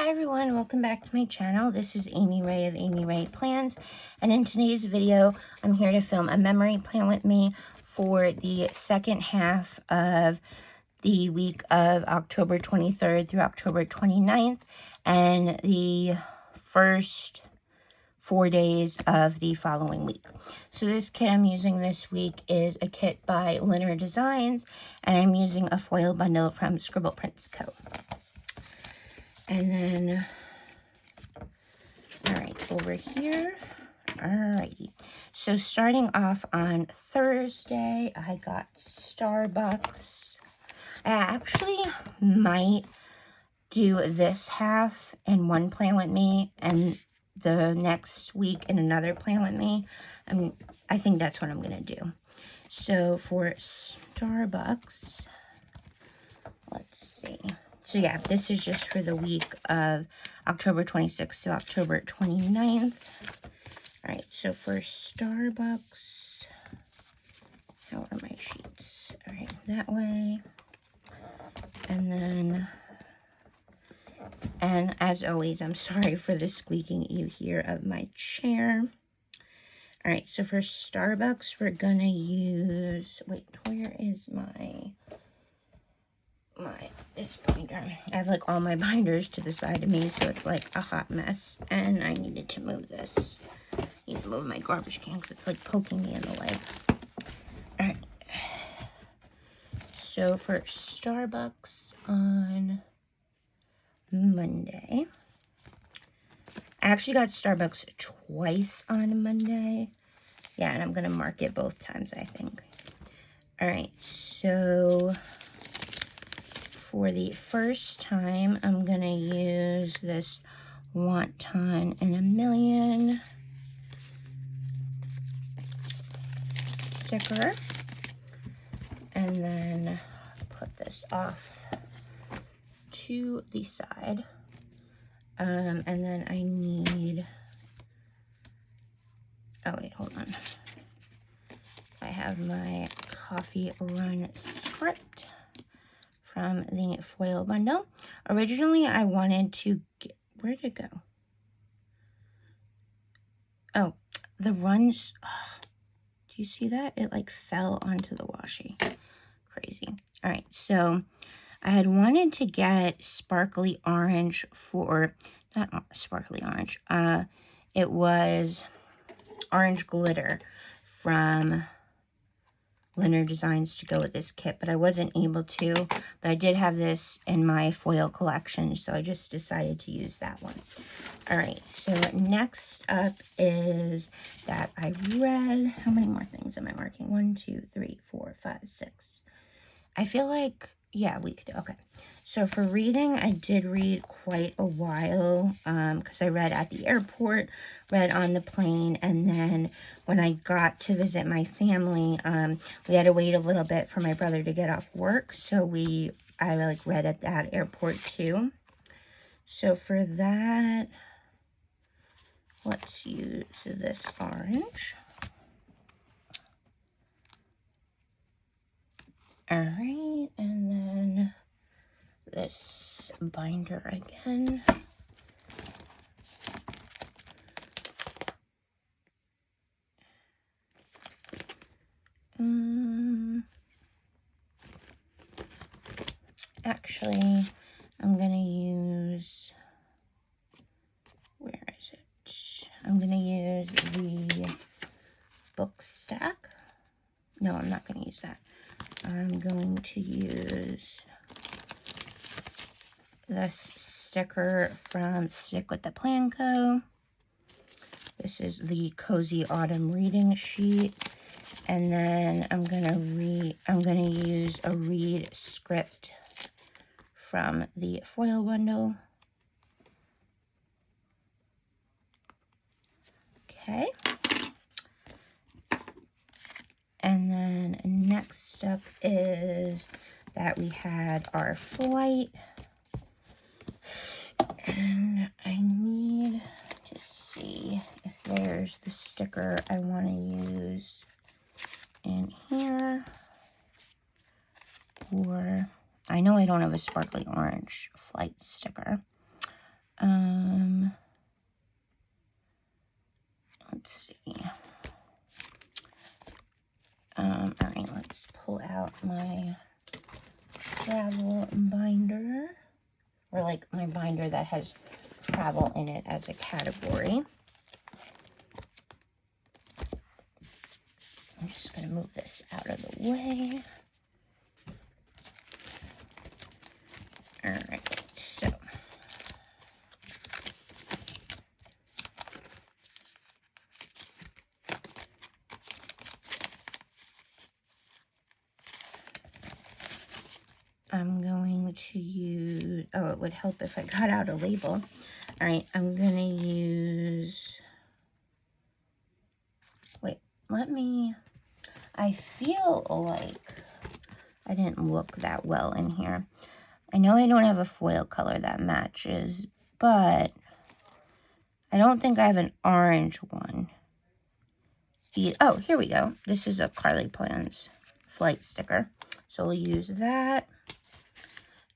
Hi everyone, welcome back to my channel. This is Amy Ray of Amy Ray Plans, and in today's video I'm here to film a memory plan with me for the second half of the week of October 23rd through October 29th and the first 4 days of the following week. So this kit I'm using this week is a kit by Lynner Designs, and I'm using a foil bundle from Scribble Prints Co. And then, all right, over here, alrighty. So starting off on Thursday, I got Starbucks. I actually might do this half in one plan with me and the next week in another plan with me. I think that's what I'm gonna do. So for Starbucks, let's see. So yeah, this is just for the week of October 26th to October 29th. All right, so for Starbucks, how are my sheets? All right, that way. And then, and as always, I'm sorry for the squeaking you hear of my chair. All right, so for Starbucks, we're gonna use, wait, where is this binder? I have like all my binders to the side of me, so it's like a hot mess, and I needed to move this. I need to move my garbage can because it's like poking me in the leg. All right, so for Starbucks on Monday, I actually got Starbucks twice on Monday. Yeah, and I'm gonna mark it both times, I think. All right, so for the first time, I'm gonna use this Wonton In A Million sticker, and then put this off to the side. And then I need, oh wait, hold on. I have my coffee run script from the foil bundle. Originally, I wanted to get, where'd it go? Oh, the runs, oh, do you see that? It like fell onto the washi. Crazy. All right, so I had wanted to get sparkly orange for, not sparkly orange, it was orange glitter from Lynner Designs to go with this kit, but I wasn't able to. But I did have this in my foil collection, so I just decided to use that one. All right, so next up is that I read, how many more things am I marking? 1, 2, 3, 4, 5, 6. I feel like, yeah, we could, okay. So for reading, I did read quite a while, because I read at the airport, read on the plane, and then when I got to visit my family, we had to wait a little bit for my brother to get off work, so I like read at that airport too. So for that, let's use this orange. All right, and then this binder again. Actually, I'm gonna use, where is it? I'm gonna use the book stack. No, I'm not gonna use that. I'm going to use this sticker from Stick With The Plan Co. This is the Cozy Autumn Reading Sheet. And then I'm gonna use a read script from the foil bundle. Okay. And then next up is that we had our flight. And I need to see if there's the sticker I want to use in here. Or, I know I don't have a sparkly orange flight sticker. I Let's see. All right, let's pull out my travel binder, or like my binder that has travel in it as a category. I'm just going to move this out of the way. All right, so I'm going to use, oh, it would help if I got out a label. All right, I'm going to use, wait, I feel like I didn't look that well in here. I know I don't have a foil color that matches, but I don't think I have an orange one. Oh, here we go. This is a Carlea Plans flight sticker. So we'll use that.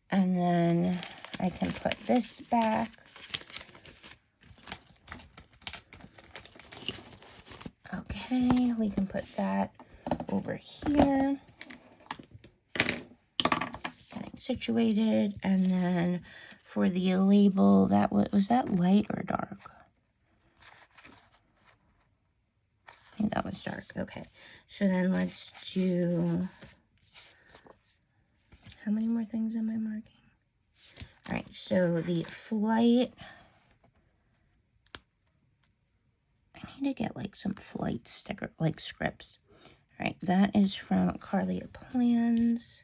And then I can put this back. Okay, we can put that over here. Getting situated. And then for the label, that was that light or dark? I think that was dark. Okay. So then let's do, how many more things am I marking? All right, so the flight, I need to get like some flight sticker, like scripts. All right, that is from Carlea Plans.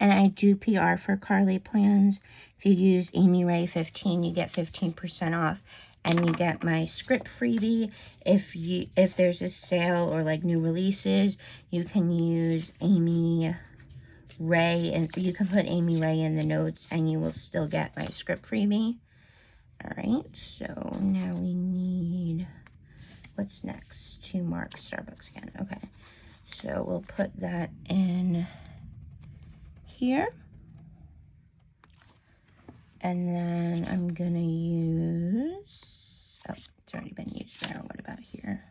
And I do PR for Carlea Plans. If you use Amy Ray 15, you get 15% off. And you get my script freebie. If there's a sale or like new releases, you can use Amy Ray, and you can put Amy Ray in the notes and you will still get my script freebie. All right, so now we need, what's next? To mark Starbucks again. Okay, so we'll put that in here. And then I'm gonna use, oh, it's already been used there. What about here?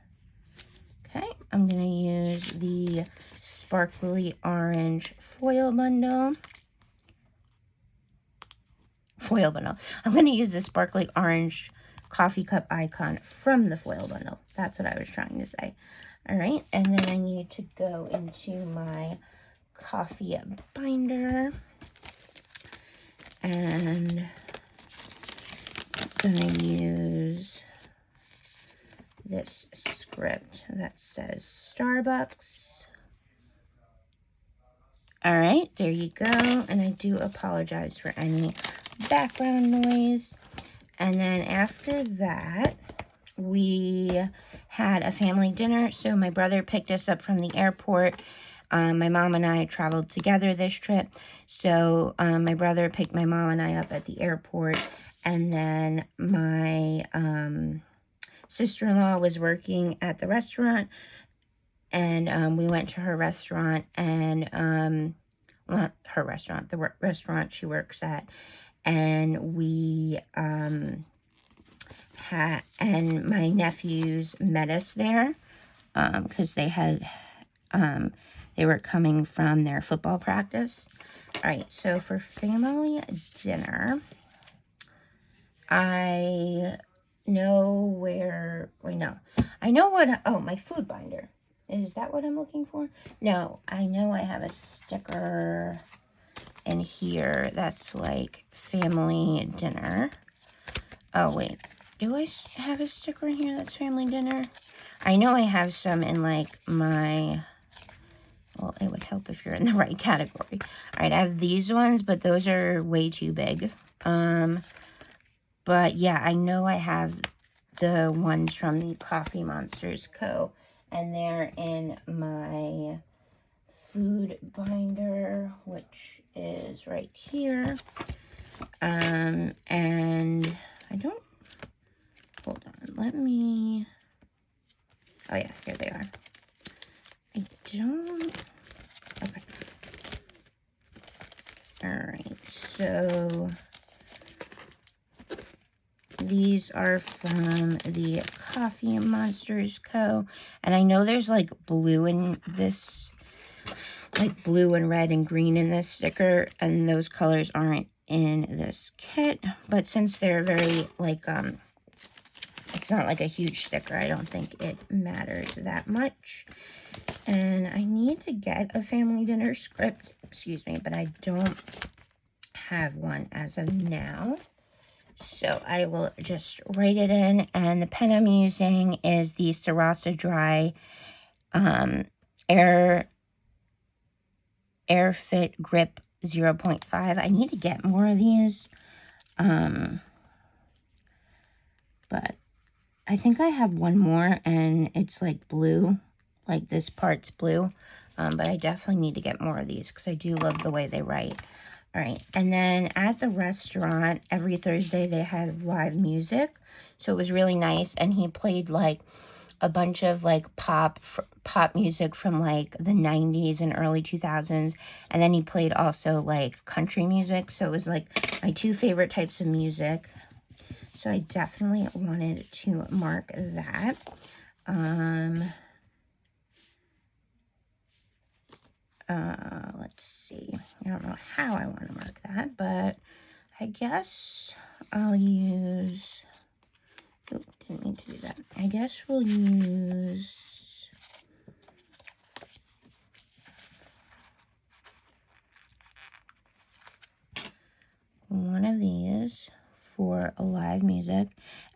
Okay, I'm gonna use the sparkly orange foil bundle. I'm gonna use the sparkly orange coffee cup icon from the foil bundle. That's what I was trying to say. All right, and then I need to go into my coffee binder. And I'm gonna use this script that says Starbucks. All right, there you go. And I do apologize for any background noise. And then after that, we had a family dinner. So my brother picked us up from the airport. My mom and I traveled together this trip. So my brother picked my mom and I up at the airport. And then my sister-in-law was working at the restaurant. And we went to her restaurant. And, well, not her restaurant, the restaurant she works at. And we and my nephews met us there because they had... they were coming from their football practice. All right, so for family dinner, I know where, I know what, oh, my food binder. Is that what I'm looking for? No, I know I have a sticker in here that's like family dinner. Oh, wait, do I have a sticker in here that's family dinner? I know I have some in like my... Well, it would help if you're in the right category. All right, I have these ones, but those are way too big. But yeah, I know I have the ones from the Coffee Monsterz Co. And they're in my food binder, which is right here. And I don't... Hold on, let me... Oh yeah, here they are. I don't... Okay. All right, so these are from the Coffee Monsterz Co. And I know there's like blue in this, like blue and red and green in this sticker, and those colors aren't in this kit. But since they're very like, it's not like a huge sticker, I don't think it matters that much. And I need to get a family dinner script, excuse me, but I don't have one as of now. So I will just write it in. And the pen I'm using is the Sarasa Dry Air Fit Grip 0.5. I need to get more of these. But I think I have one more and it's like blue. Like this part's blue. But I definitely need to get more of these because I do love the way they write. All right. And then at the restaurant, every Thursday they have live music. So it was really nice. And he played like a bunch of like pop music from like the 90s and early 2000s. And then he played also like country music. So it was like my two favorite types of music. So I definitely wanted to mark that. Let's see. I don't know how I want to mark that, but I guess I'll use... Oh, didn't mean to do that. I guess we'll use... one of these for live music.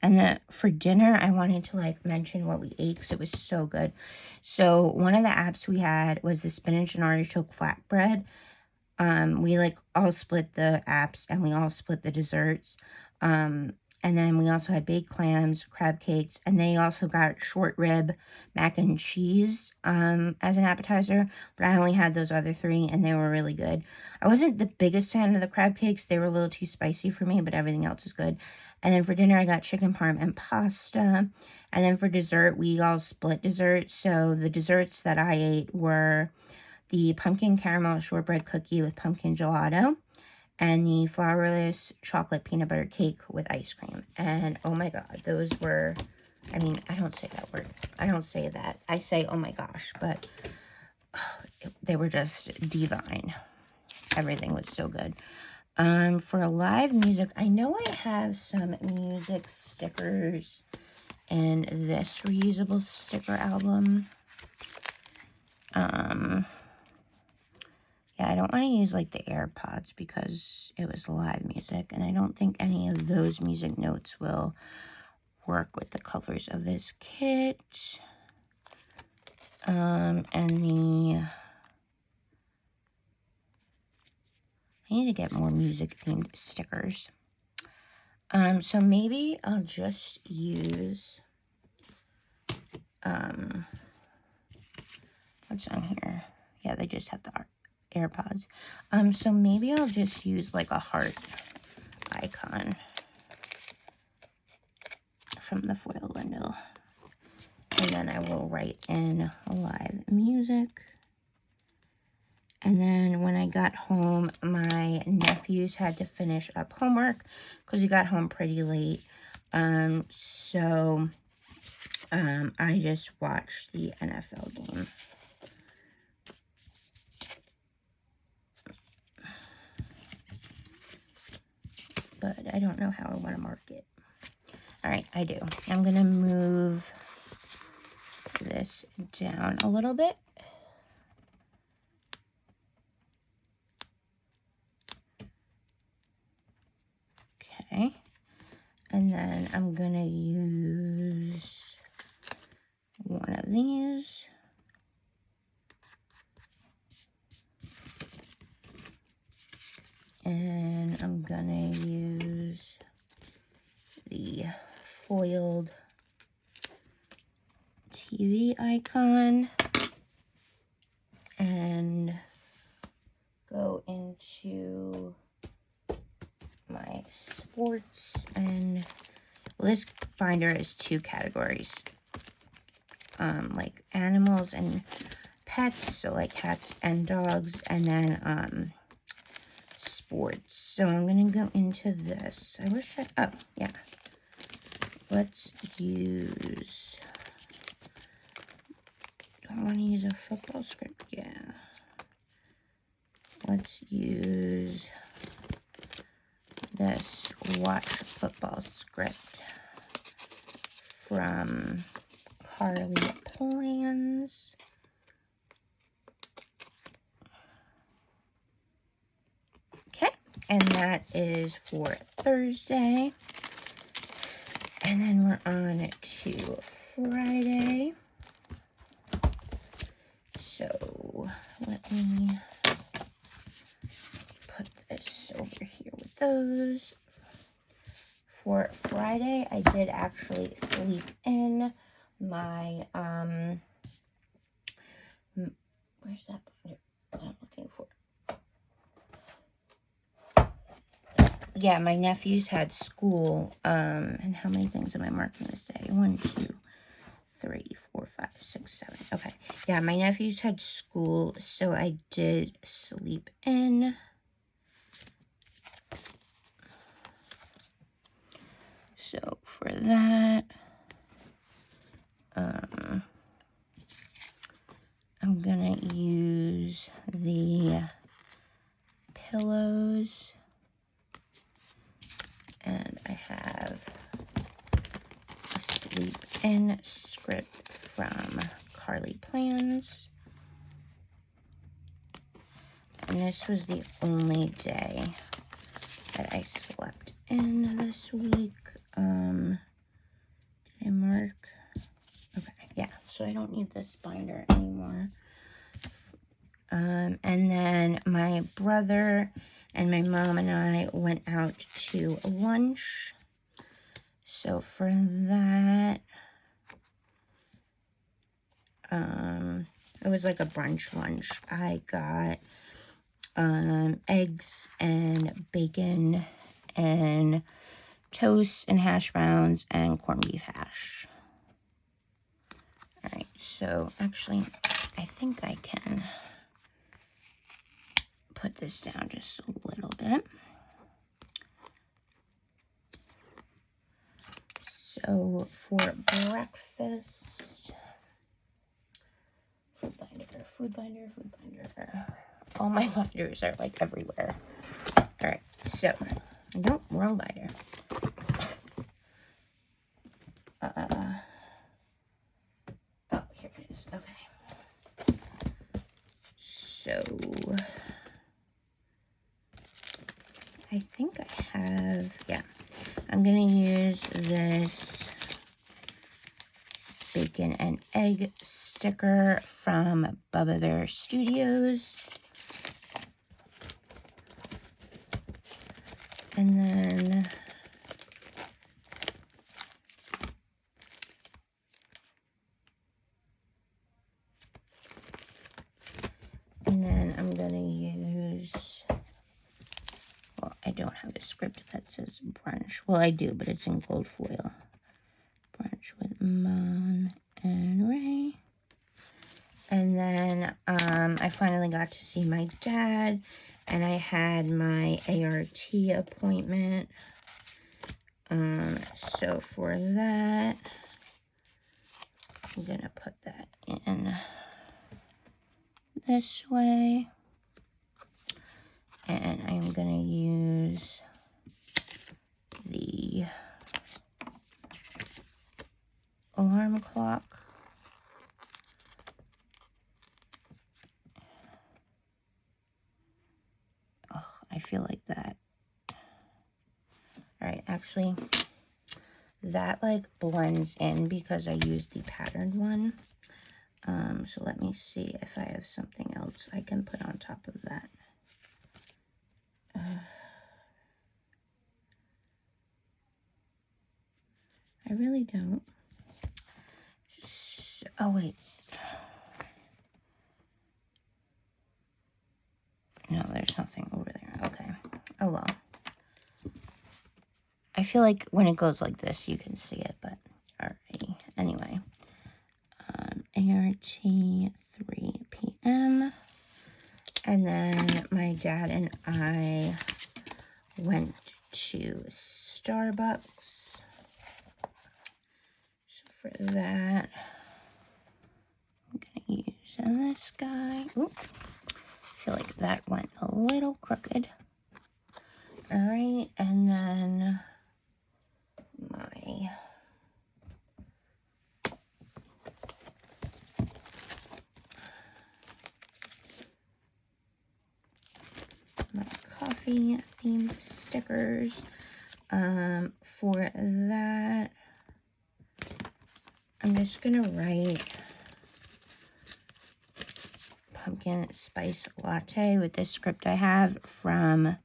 And then for dinner, I wanted to like mention what we ate because it was so good. So one of the apps we had was the spinach and artichoke flatbread. We like all split the apps and we all split the desserts. And then we also had baked clams, crab cakes, and they also got short rib mac and cheese as an appetizer. But I only had those other three, and they were really good. I wasn't the biggest fan of the crab cakes. They were a little too spicy for me, but everything else was good. And then for dinner, I got chicken parm and pasta. And then for dessert, we all split desserts. So the desserts that I ate were the pumpkin caramel shortbread cookie with pumpkin gelato, and the flourless chocolate peanut butter cake with ice cream. And oh my god, those were, I mean, I don't say that word. I don't say that. I say, oh my gosh, but they were just divine. Everything was so good. For live music, I know I have some music stickers in this reusable sticker album. Yeah, I don't want to use like the AirPods because it was live music, and I don't think any of those music notes will work with the colors of this kit. And I need to get more music themed stickers. So maybe I'll just use, what's on here? Yeah, they just have the AirPods. So maybe I'll just use like a heart icon from the foil bundle. And then I will write in live music. And then when I got home, my nephews had to finish up homework because we got home pretty late. So I just watched the NFL game. But I don't know how I want to mark it. All right, I do. I'm going to move this down a little bit. Okay. And then I'm going to use one of these. And I'm gonna use the foiled TV icon and go into my sports. And well, this binder is two categories, like animals and pets, so like cats and dogs, and then sports. So I'm gonna go into this. I wish I, oh yeah, let's use, do I want to use a football script? Yeah. Let's use this Watch Football script from Carlea Plans. Okay, and that is for Thursday. And then we're on to Friday. So let me put this over here with those. For Friday, I did actually sleep in my, where's that binder that I'm looking for? Yeah, my nephews had school, and how many things am I marking this day? 1, 2, 3, 4, 5, 6, 7. Okay, yeah, my nephews had school, so I did sleep in. So for that, I'm gonna use the pillows, and I have a sleep in script from Carlea Plans. And this was the only day that I slept in this week. Did I mark? Okay, yeah, so I don't need this binder anymore. And then my brother and my mom and I went out to lunch. So for that, it was like a brunch lunch. I got eggs and bacon and toast and hash browns and corned beef hash. All right, so actually, I think I can put this down just a little bit. So for breakfast, food binder. All my binders are like everywhere. All right, so, nope, wrong binder. Oh, here it is, okay. So, I think I have, yeah, I'm gonna use this bacon and egg sticker from Bubba Bear Studios. And then I'm gonna use, well, I don't have a script that says brunch. Well, I do, but it's in gold foil. Brunch with Mom and Ray. And then I finally got to see my dad, and I had my ART appointment. So for that, I'm gonna put that in this way. And I'm gonna use the alarm clock. Oh, I feel like that. All right, actually, that like blends in because I used the patterned one. So let me see if I have something else I can put on top of that. I really don't. So, oh, wait. No, there's nothing over there. Okay. Oh, well. I feel like when it goes like this, you can see it, but alrighty. Anyway. ART 3 p.m. And then my dad and I went to Starbucks. for that, I'm going to use this guy. Oop. I feel like that went a little crooked. All right, and then my coffee themed stickers. For that, I'm just gonna write pumpkin spice latte with this script I have from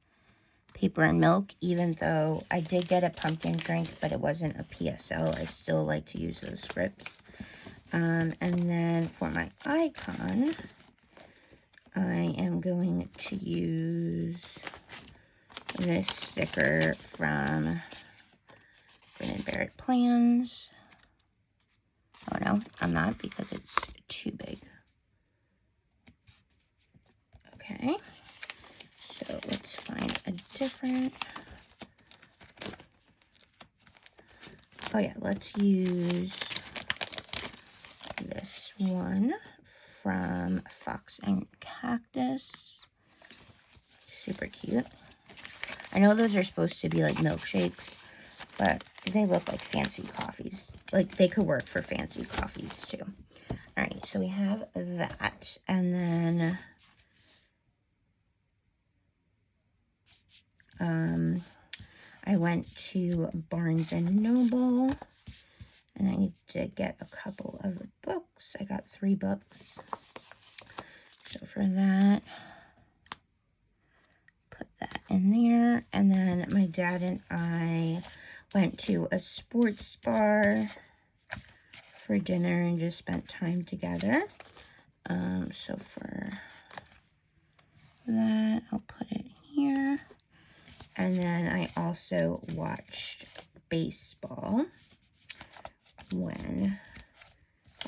Paper and Milk. Even though I did get a pumpkin drink, but it wasn't a PSL, I still like to use those scripts. And then for my icon, I am going to use this sticker from Carlea Plans. Oh no, I'm not, because it's too big. Okay, so let's find a different. Oh yeah, let's use this one from Fox and Cactus. Super cute. I know those are supposed to be like milkshakes, but they look like fancy coffees. Like, they could work for fancy coffees too. All right, so we have that. And then I went to Barnes and Noble, and I need to get a couple of books. I got 3 books. So for that, put that in there. And then my dad and I went to a sports bar for dinner and just spent time together. So for that, I'll put it here. And then I also watched baseball when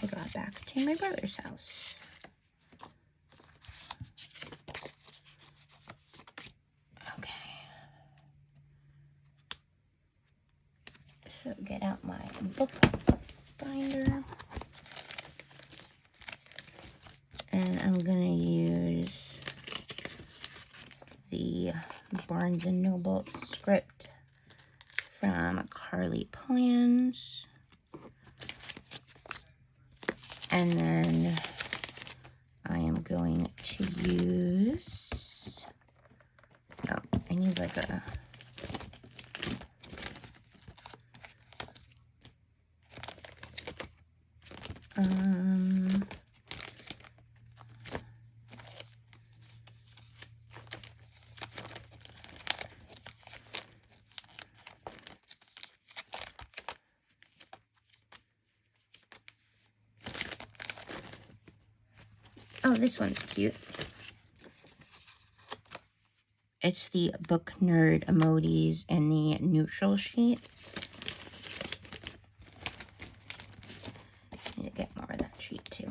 I got back to my brother's house. Okay. So get out my book binder. And I'm going to use the Barnes & Noble script from Carlea Plans. And then I am going to use, no, I need like a, oh, this one's cute. It's the book nerd emojis in the neutral sheet. I need to get more of that sheet too.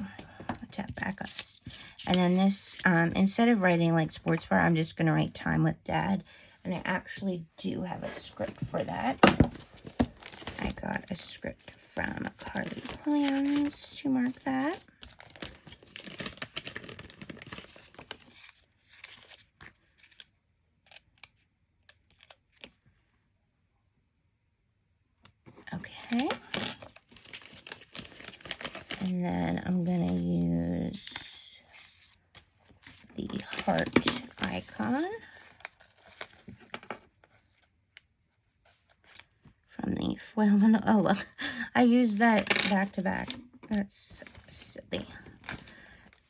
Tap backups. And then this, instead of writing like sports bar, I'm just going to write time with dad. And I actually do have a script for that. I got a script from Carlea Plans to mark that. Okay. And then I'm going to use the heart icon from the foil. Oh, well, I used that back to back. That's silly.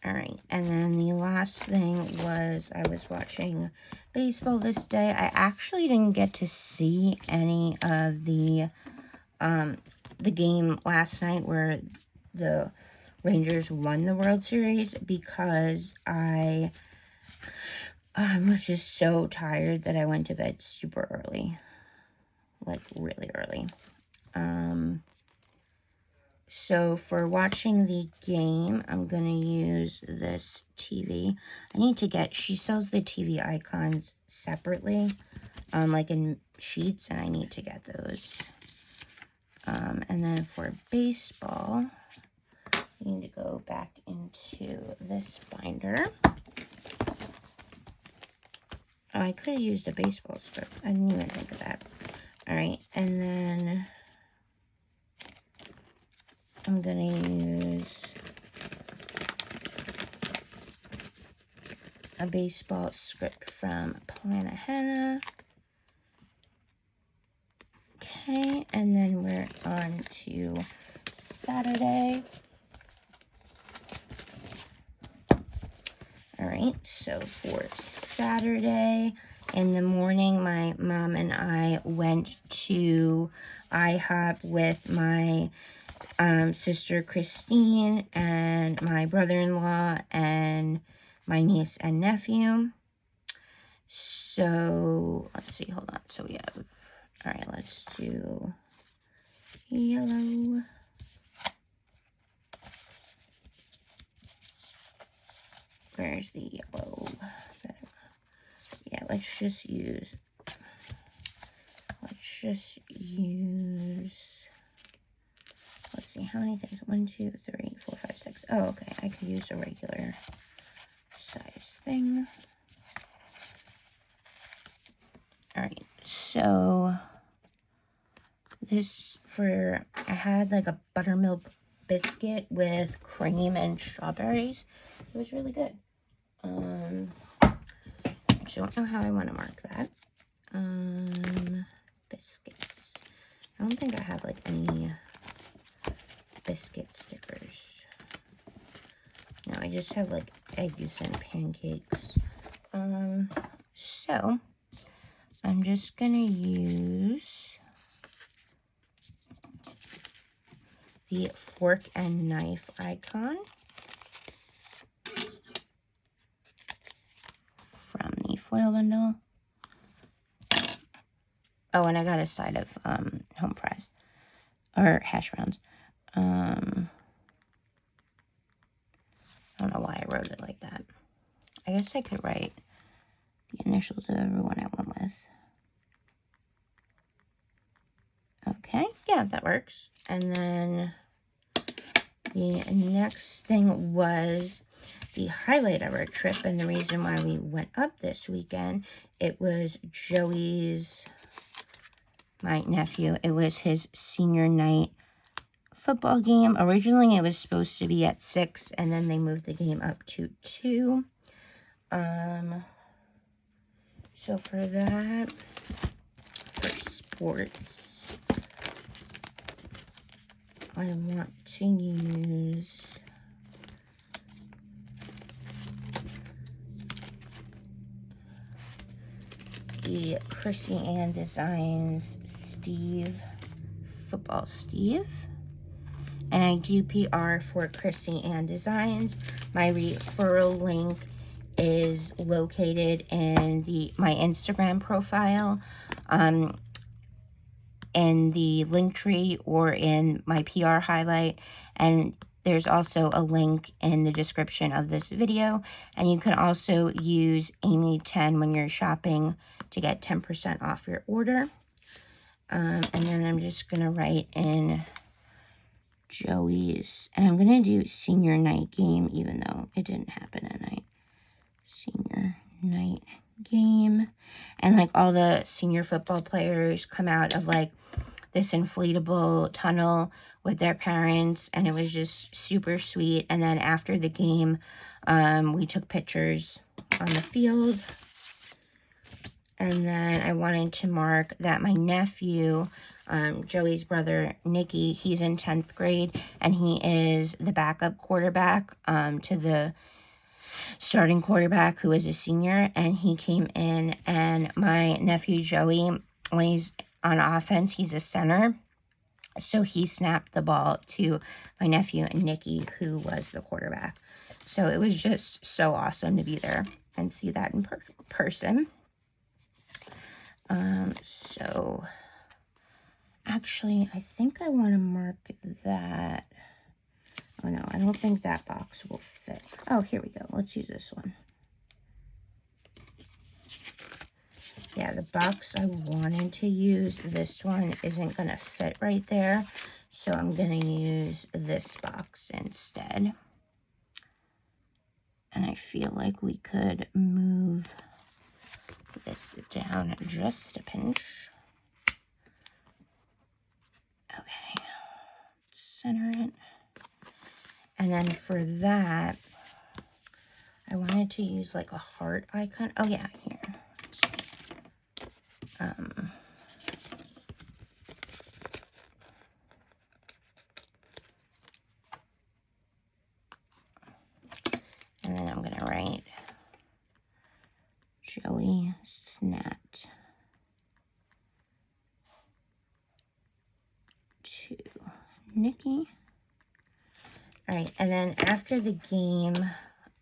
All right. And then the last thing was I was watching baseball this day. I actually didn't get to see any of the game last night where the Rangers won the World Series because I was just so tired that I went to bed super early, like really early. So for watching the game, I'm going to use this TV. I need to get, she sells the TV icons separately, like in sheets, and I need to get those. And then for baseball, we need to go back into this binder. Oh, I could have used a baseball script. I didn't even think of that. All right, and then I'm going to use a baseball script from Plannah Hannah. Okay, and then we're on to Saturday. All right, so for Saturday in the morning, my mom and I went to IHOP with my sister Christine and my brother-in-law and my niece and nephew. So let's see, hold on. So we have, all right, let's do yellow. Where's the yellow? Yeah, let's just use, let's see, how many things? 1, 2, 3, 4, 5, 6. Oh, okay, I could use a regular size thing. All right, so this I had like a buttermilk biscuit with cream and strawberries. It was really good. Don't know how I want to mark that. Biscuits. I don't think I have like any biscuit stickers. No, I just have like eggs and pancakes. So I'm just gonna use the fork and knife icon from the foil bundle. Oh, and I got a side of home fries or hash browns. I don't know why I wrote it like that. I guess I could write the initials of everyone I went with. Okay, yeah, that works. And then the next thing was the highlight of our trip, and the reason why we went up this weekend, it was Joey's, my nephew, it was his senior night football game. Originally, it was supposed to be at 6, and then they moved the game up to 2. So for that, for sports, I want to use the Krissy and Designs Football Steve. And I do PR for Krissy and Designs. My referral link is located in my Instagram profile, in the link tree or in my PR highlight. And there's also a link in the description of this video. And you can also use Amy10 when you're shopping to get 10% off your order. And then I'm just going to write in Joey's, and I'm going to do senior night game, even though it didn't happen at night. Senior night game. And like all the senior football players come out of like this inflatable tunnel with their parents, and it was just super sweet. And then after the game, we took pictures on the field. And then I wanted to mark that my nephew, Joey's brother, Nikki, he's in 10th grade, and he is the backup quarterback to the starting quarterback who is a senior. And he came in, and my nephew, Joey, when he's on offense, he's a center. So he snapped the ball to my nephew, Nikki, who was the quarterback. So it was just so awesome to be there and see that in person. So actually, I think I want to mark that. Oh no, I don't think that box will fit. Oh, here we go. Let's use this one. Yeah, the box I wanted to use, this one isn't going to fit right there. So I'm going to use this box instead. And I feel like we could move this down just a pinch. Okay, center it. And then for that, I wanted to use like a heart icon. Oh yeah, here. And then I'm gonna write Joey snapped to Nikki. All right, and then after the game,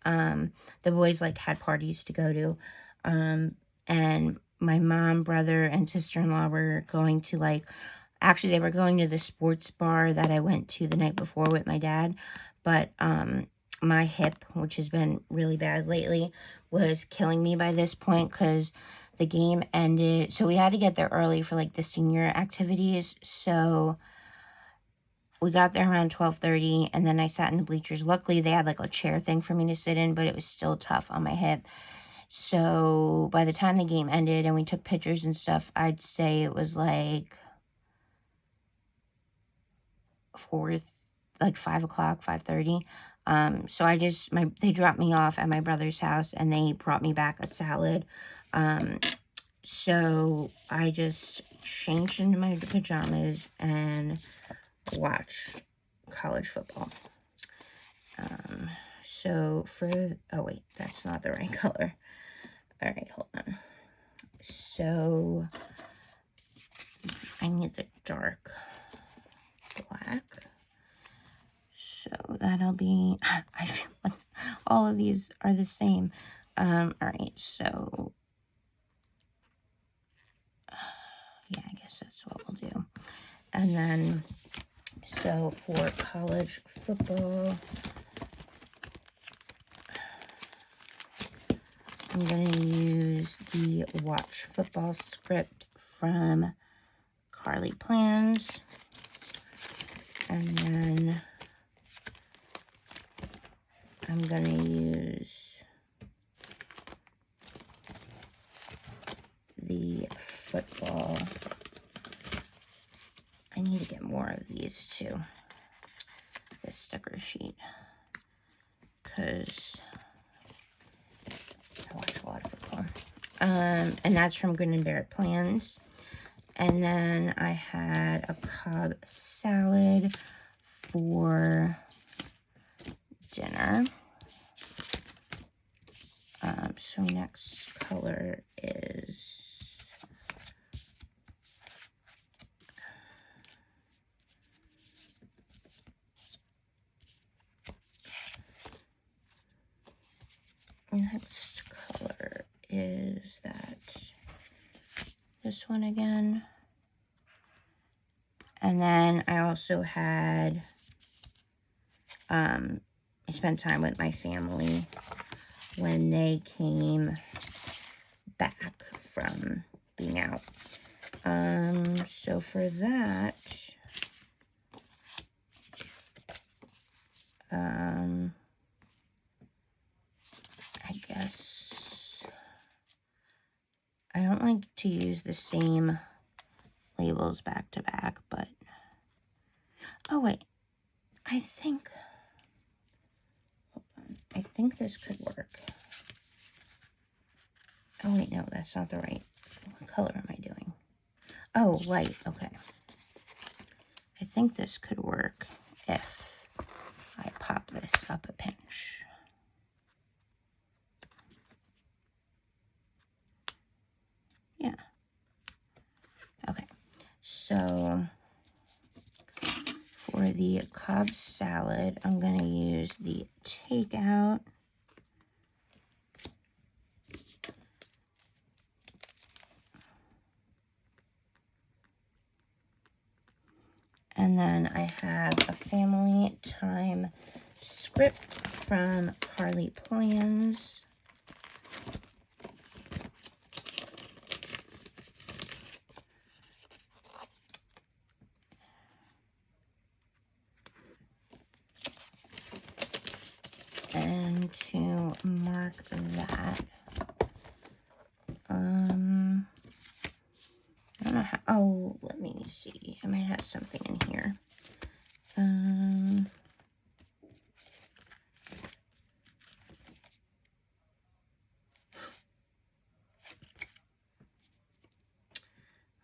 the boys like had parties to go to, and my mom, brother, and sister-in-law were going to like, actually they were going to the sports bar that I went to the night before with my dad, but my hip, which has been really bad lately, was killing me by this point because the game ended. So we had to get there early for like the senior activities. So we got there around 12:30, and then I sat in the bleachers. Luckily, they had like a chair thing for me to sit in, but it was still tough on my hip. So by the time the game ended and we took pictures and stuff, I'd say it was like 5 o'clock, 5:30. So they dropped me off at my brother's house and they brought me back a salad. So I just changed into my pajamas and watched college football. Oh wait, that's not the right color. All right, hold on. So I need the dark black. So that'll be, I feel like all of these are the same. All right, so yeah, I guess that's what we'll do. And then, so for college football, I'm going to use the Watch Football script from Carlea Plans. And then I'm going to use the football. I need to get more of these too. This sticker sheet. Because I watch a lot of football. And that's from Grin Plans. And then I had a Cobb salad for dinner. So next color is this one again. And then I also had, I spent time with my family when they came back from being out. So for that, I guess I don't like to use the same labels back to back, but oh wait, I think this could work. Oh wait, no, that's not the right. What color am I doing? Oh, light, okay. I think this could work if I pop this up a pinch. Yeah. Okay, so for the Cobb salad, I'm going to use the takeout. And then I have a family time script from Carlea Plans. going to mark that. I don't know how, oh, let me see. I might have something in here.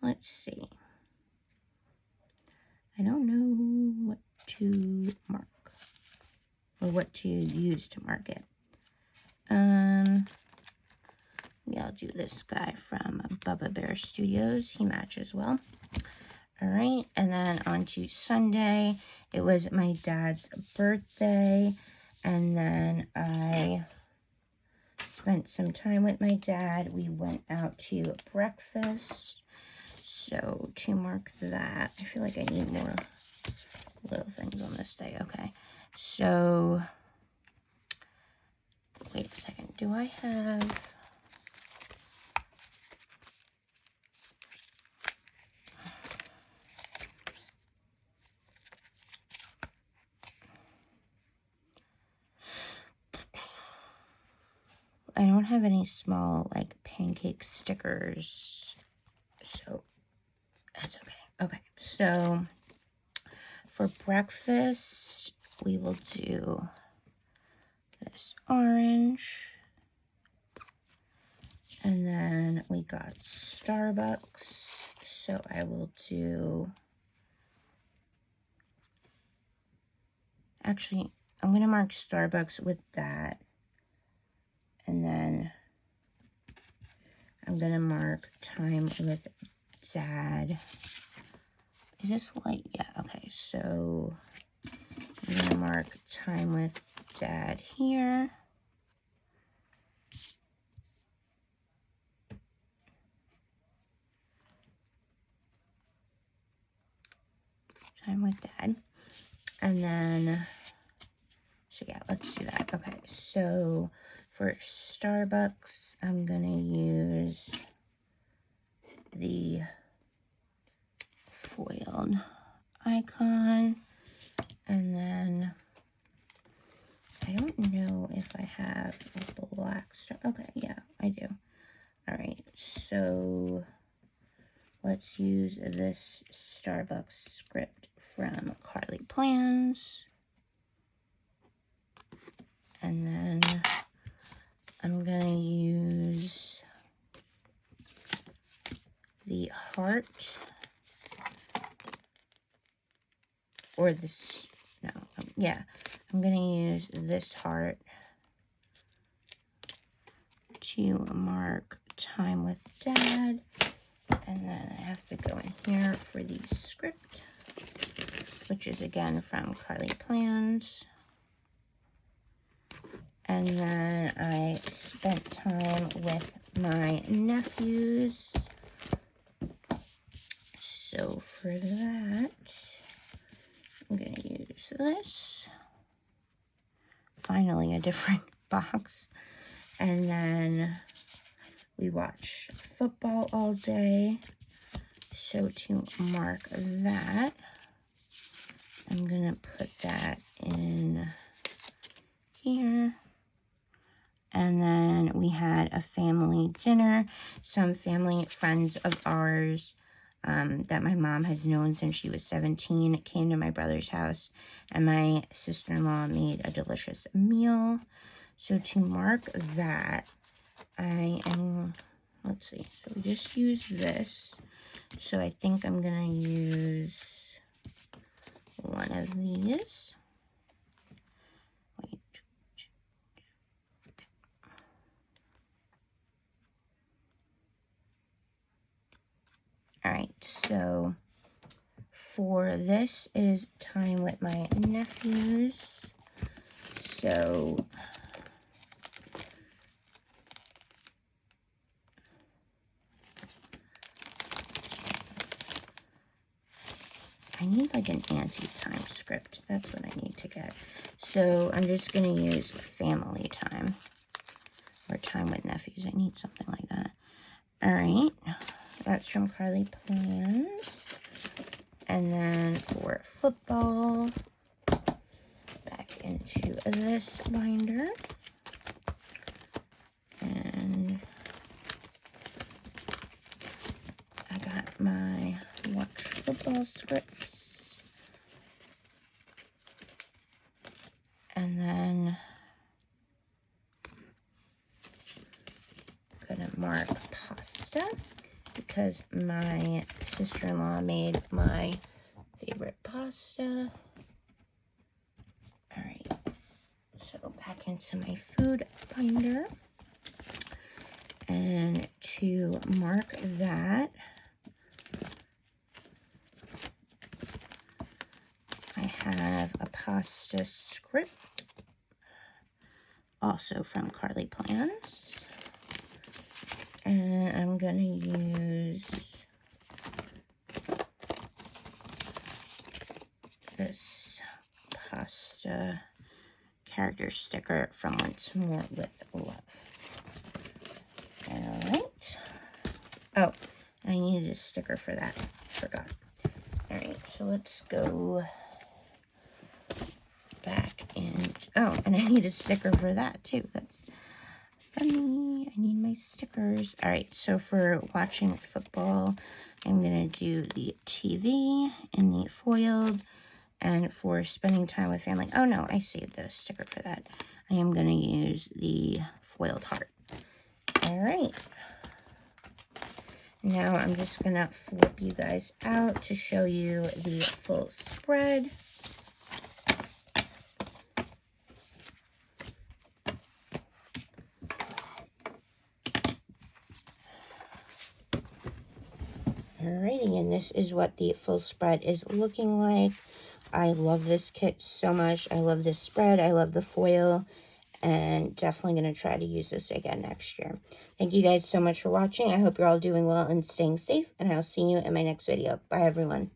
Let's see. I don't know what to mark or what to use to mark it. Yeah, I'll do this guy from Bubba Bear Studios. He matches well. All right, and then on to Sunday. It was my dad's birthday, and then I spent some time with my dad. We went out to breakfast. So to mark that, I feel like I need more little things on this day. Okay, so wait a second. Do I have... I don't have any small, like, pancake stickers, so that's okay. Okay, so for breakfast, we will do this orange, and then we got Starbucks, so I will do, actually, I'm going to mark Starbucks with that. And then I'm going to mark time with Dad. Is this light? Yeah, okay. So I'm going to mark time with Dad here. Time with Dad. And then, so yeah, let's do that. Okay, so for Starbucks, I'm going to use the foiled icon. And then I don't know if I have a black star. Okay, yeah, I do. All right, so let's use this Starbucks script from Carlea Plans. And then I'm going to use the heart, or this, no, yeah, I'm going to use this heart to mark time with Dad. And then I have to go in here for the script, which is again from Carlea Plans. And then I spent time with my nephews. So for that, I'm going to use this. Finally, a different box. And then we watched football all day. So to mark that, I'm going to put that in here. And then we had a family dinner. Some family friends of ours that my mom has known since she was 17 came to my brother's house. And my sister-in-law made a delicious meal. So to mark that, I am, let's see. So we just use this. So I think I'm going to use one of these. All right, so for this is time with my nephews. So I need like an anti-time script. That's what I need to get. So I'm just going to use family time or time with nephews. I need something like that. All right. That's from Carlea Plans. And then for football, back into this binder. football scripts. And then I'm gonna mark pasta because my sister-in-law made my favorite pasta. All right, so back into my food binder. And to mark that, I have a pasta script, also from Carlea Plans. And I'm going to use this pasta character sticker from Wonton More with Love. All right. Oh, I needed a sticker for that. Forgot. All right, so let's go back and, oh, and I need a sticker for that too. That's funny. I need my stickers. All right, so for watching football, I'm going to do the TV and the foiled. And for spending time with family, oh no, I saved a sticker for that. I am going to use the foiled heart. All right. Now I'm just going to flip you guys out to show you the full spread. Alrighty, and this is what the full spread is looking like. I love this kit so much. I love this spread. I love the foil. And definitely going to try to use this again next year. Thank you guys so much for watching. I hope you're all doing well and staying safe. And I'll see you in my next video. Bye, everyone.